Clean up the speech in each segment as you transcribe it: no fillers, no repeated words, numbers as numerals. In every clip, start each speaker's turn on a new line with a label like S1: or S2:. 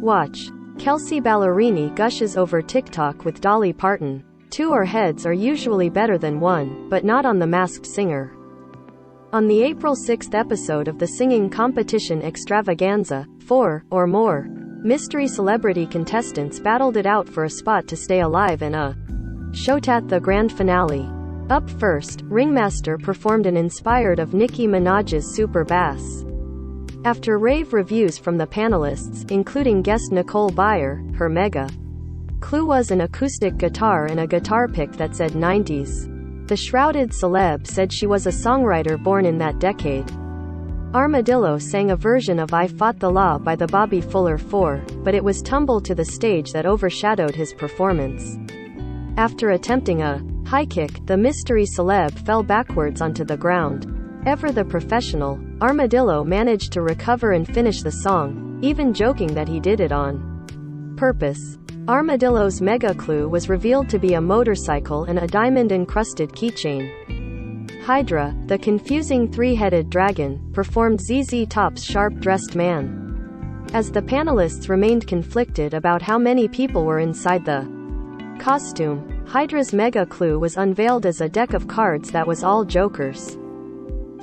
S1: Watch. Kelsey Ballerini gushes over TikTok with Dolly Parton. Two or heads are usually better than one, but not on The Masked Singer. On the April 6th episode of the singing competition extravaganza, 4 or more mystery celebrity contestants battled it out for a spot to stay alive in a shot at the grand finale. Up first, Ringmaster performed an inspired of Nicki Minaj's Super Bass. After rave reviews from the panelists, including guest Nicole Byer, her mega clue was an acoustic guitar and a guitar pick that said 90s. The shrouded celeb said she was a songwriter born in that decade. Armadillo sang a version of I Fought the Law by the Bobby Fuller 4, but it was tumbled to the stage that overshadowed his performance. After attempting a high kick, the mystery celeb fell backwards onto the ground. Ever the professional, Armadillo managed to recover and finish the song, even joking that he did it on purpose. Armadillo's mega clue was revealed to be a motorcycle and a diamond-encrusted keychain. Hydra, the confusing three-headed dragon, performed ZZ Top's Sharp-Dressed Man. As the panelists remained conflicted about how many people were inside the costume, Hydra's mega clue was unveiled as a deck of cards that was all jokers.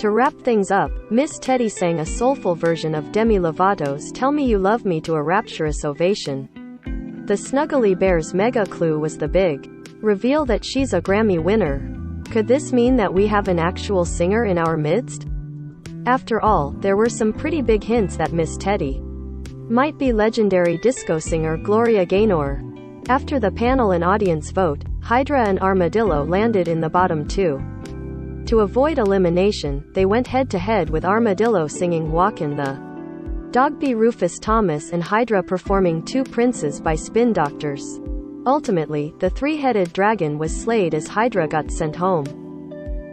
S1: To wrap things up, Miss Teddy sang a soulful version of Demi Lovato's Tell Me You Love Me to a rapturous ovation. The Snuggly Bear's mega clue was the big reveal that she's a Grammy winner. Could this mean that we have an actual singer in our midst? After all, there were some pretty big hints that Miss Teddy might be legendary disco singer Gloria Gaynor. After the panel and audience vote, Hydra and Armadillo landed in the bottom two. To avoid elimination, they went head-to-head with Armadillo singing Walkin' the Dogby Rufus Thomas and Hydra performing Two Princes by Spin Doctors. Ultimately, the three-headed dragon was slayed as Hydra got sent home.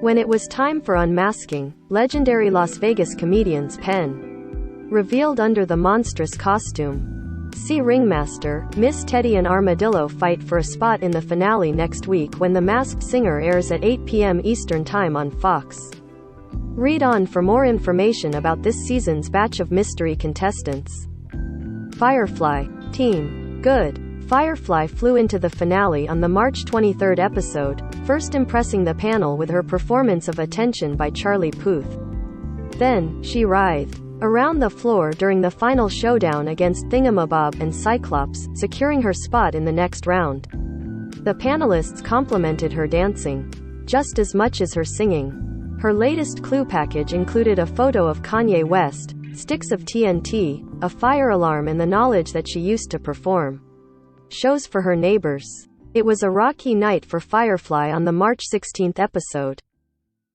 S1: When it was time for unmasking, legendary Las Vegas comedian's pen revealed under the monstrous costume. See Ringmaster, Miss Teddy and Armadillo fight for a spot in the finale next week when The Masked Singer airs at 8 p.m. Eastern Time on Fox. Read on for more information about this season's batch of mystery contestants. Firefly. Team. Good. Firefly flew into the finale on the March 23rd episode, first impressing the panel with her performance of Attention by Charlie Puth. Then, she writhed around the floor during the final showdown against Thingamabob and Cyclops, securing her spot in the next round. The panelists complimented her dancing just as much as her singing. Her latest clue package included a photo of Kanye West, sticks of TNT, a fire alarm and the knowledge that she used to perform shows for her neighbors. It was a rocky night for Firefly on the March 16th episode.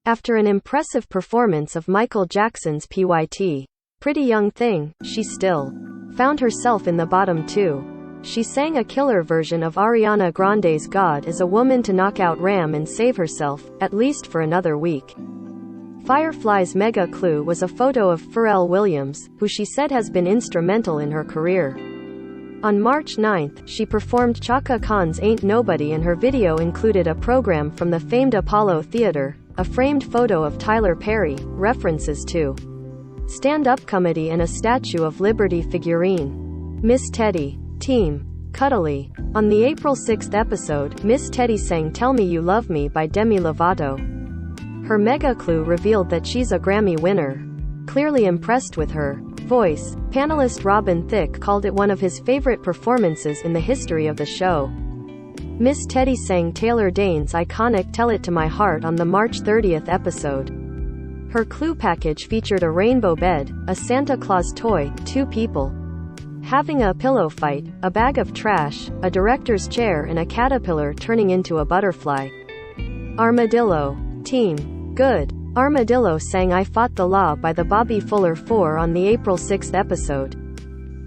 S1: After an impressive performance of Michael Jackson's PYT, Pretty Young Thing, she still found herself in the bottom two. She sang a killer version of Ariana Grande's God as a woman to knock out Ram and save herself, at least for another week. Firefly's mega clue was a photo of Pharrell Williams, who she said has been instrumental in her career. On March 9th, she performed Chaka Khan's Ain't Nobody and her video included a program from the famed Apollo Theater, a framed photo of Tyler Perry, references to stand-up comedy and a Statue of Liberty figurine. Miss Teddy. Team. Cuddly. On the April 6th episode, Miss Teddy sang Tell Me You Love Me by Demi Lovato. Her mega clue revealed that she's a Grammy winner. Clearly impressed with her voice, panelist Robin Thicke called it one of his favorite performances in the history of the show. Miss Teddy sang Taylor Dayne's iconic Tell It to My Heart on the March 30th episode. Her clue package featured a rainbow bed, a Santa Claus toy, two people having a pillow fight, a bag of trash, a director's chair and a caterpillar turning into a butterfly. Armadillo. Team. Good. Armadillo sang I Fought the Law by the Bobby Fuller 4 on the April 6th episode.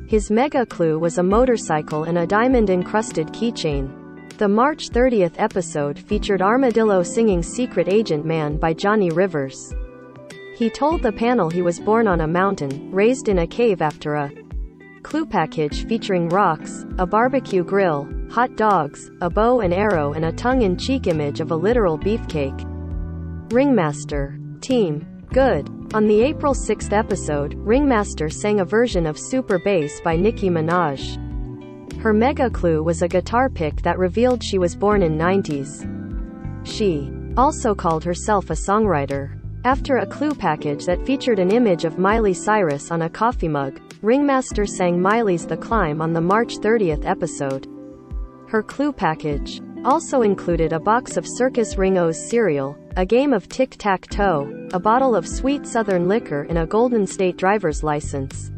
S1: His mega clue was a motorcycle and a diamond-encrusted keychain. The March 30th episode featured Armadillo singing Secret Agent Man by Johnny Rivers. He told the panel he was born on a mountain, raised in a cave after a clue package featuring rocks, a barbecue grill, hot dogs, a bow and arrow and a tongue-in-cheek image of a literal beefcake. Ringmaster. Team. Good. On the April 6th episode, Ringmaster sang a version of Super Bass by Nicki Minaj. Her mega clue was a guitar pick that revealed she was born in 90s. She also called herself a songwriter. After a clue package that featured an image of Miley Cyrus on a coffee mug, Ringmaster sang Miley's The Climb on the March 30th episode. Her clue package also included a box of Circus Ring-O's cereal, a game of tic-tac-toe, a bottle of sweet southern liquor and a Golden State driver's license.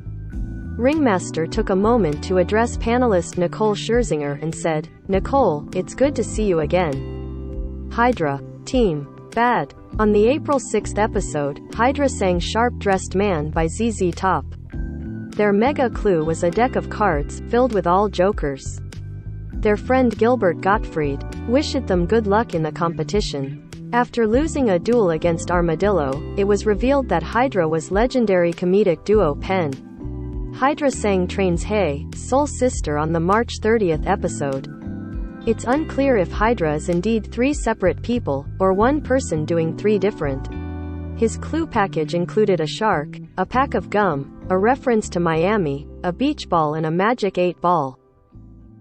S1: Ringmaster took a moment to address panelist Nicole Scherzinger and said, "Nicole, it's good to see you again." Hydra. Team. Bad. On the April 6th episode, Hydra sang Sharp Dressed Man by ZZ Top. Their mega clue was a deck of cards, filled with all jokers. Their friend Gilbert Gottfried wished them good luck in the competition. After losing a duel against Armadillo, it was revealed that Hydra was legendary comedic duo Penn. Hydra sang Train's Hey, Soul Sister on the March 30th episode. It's unclear if Hydra is indeed three separate people, or one person doing three different. His clue package included a shark, a pack of gum, a reference to Miami, a beach ball and a magic 8-ball.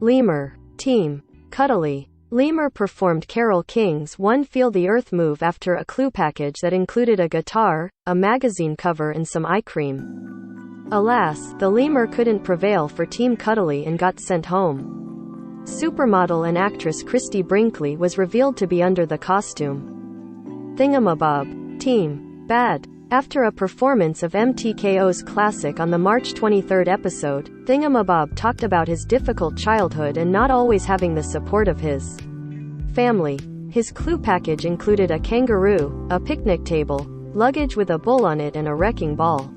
S1: Lemur. Team. Cuddly. Lemur performed Carole King's One Feel the Earth move after a clue package that included a guitar, a magazine cover and some eye cream. Alas, the lemur couldn't prevail for Team Cuddly and got sent home. Supermodel and actress Christy Brinkley was revealed to be under the costume. Thingamabob. Team. Bad. After a performance of MTKO's classic on the March 23rd episode, Thingamabob talked about his difficult childhood and not always having the support of his family. His clue package included a kangaroo, a picnic table, luggage with a bull on it and a wrecking ball.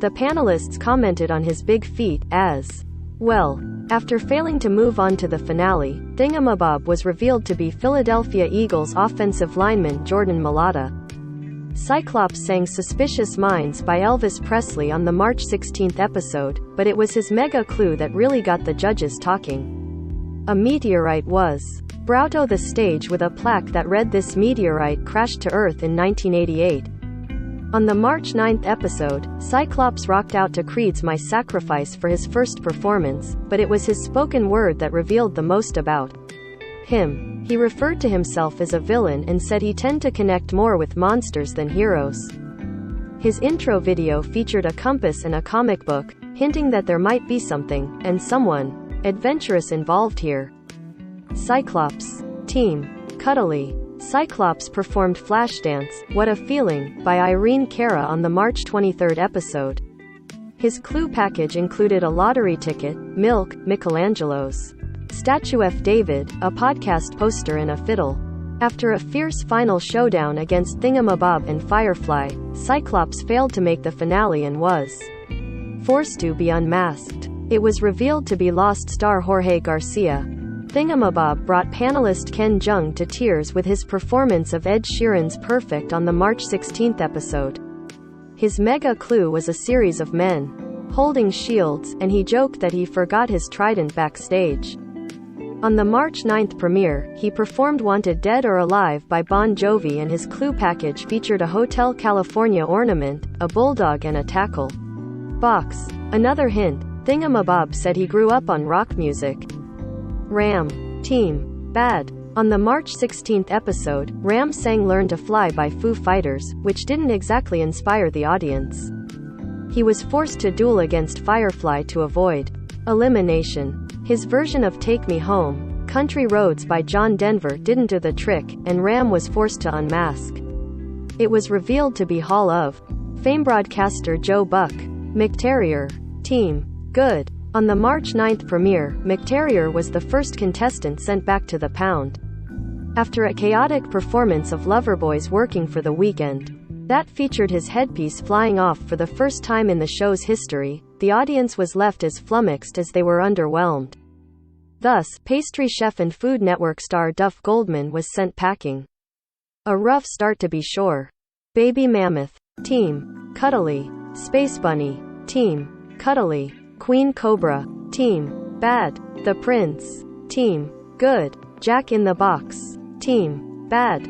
S1: The panelists commented on his big feat as well. After failing to move on to the finale, Thingamabob was revealed to be Philadelphia Eagles offensive lineman Jordan Mailata. Cyclops sang Suspicious Minds by Elvis Presley on the March 16th episode, but it was his mega clue that really got the judges talking. A meteorite was brought to the stage with a plaque that read "This meteorite crashed to Earth in 1988. On the March 9th episode, Cyclops rocked out to Creed's My Sacrifice for his first performance, but it was his spoken word that revealed the most about him. He referred to himself as a villain and said he tended to connect more with monsters than heroes. His intro video featured a compass and a comic book, hinting that there might be something, and someone, adventurous involved here. Cyclops. Team. Cuddly. Cyclops performed Flashdance, What a Feeling, by Irene Cara on the March 23rd episode. His clue package included a lottery ticket, milk, Michelangelo's statue of David, a podcast poster and a fiddle. After a fierce final showdown against Thingamabob and Firefly, Cyclops failed to make the finale and was forced to be unmasked. It was revealed to be Lost star Jorge Garcia. Thingamabob brought panelist Ken Jeong to tears with his performance of Ed Sheeran's Perfect on the March 16th episode. His mega clue was a series of men holding shields, and he joked that he forgot his trident backstage. On the March 9th premiere, he performed Wanted Dead or Alive by Bon Jovi and his clue package featured a Hotel California ornament, a bulldog and a tackle box. Another hint, Thingamabob said he grew up on rock music. Ram. Team. Bad. On the March 16th episode, Ram sang Learn to Fly by Foo Fighters, which didn't exactly inspire the audience. He was forced to duel against Firefly to avoid elimination. His version of Take Me Home, Country Roads by John Denver didn't do the trick, and Ram was forced to unmask. It was revealed to be Hall of Fame broadcaster Joe Buck. McTerrier. Team. Good. On the March 9th premiere, McTerrier was the first contestant sent back to the pound. After a chaotic performance of Loverboy's Working for the Weekend, that featured his headpiece flying off for the first time in the show's history, the audience was left as flummoxed as they were underwhelmed. Thus, pastry chef and Food Network star Duff Goldman was sent packing. A rough start to be sure. Baby Mammoth. Team. Cuddly. Space Bunny. Team. Cuddly. Queen Cobra. Team. Bad. The Prince. Team. Good. Jack in the Box. Team. Bad.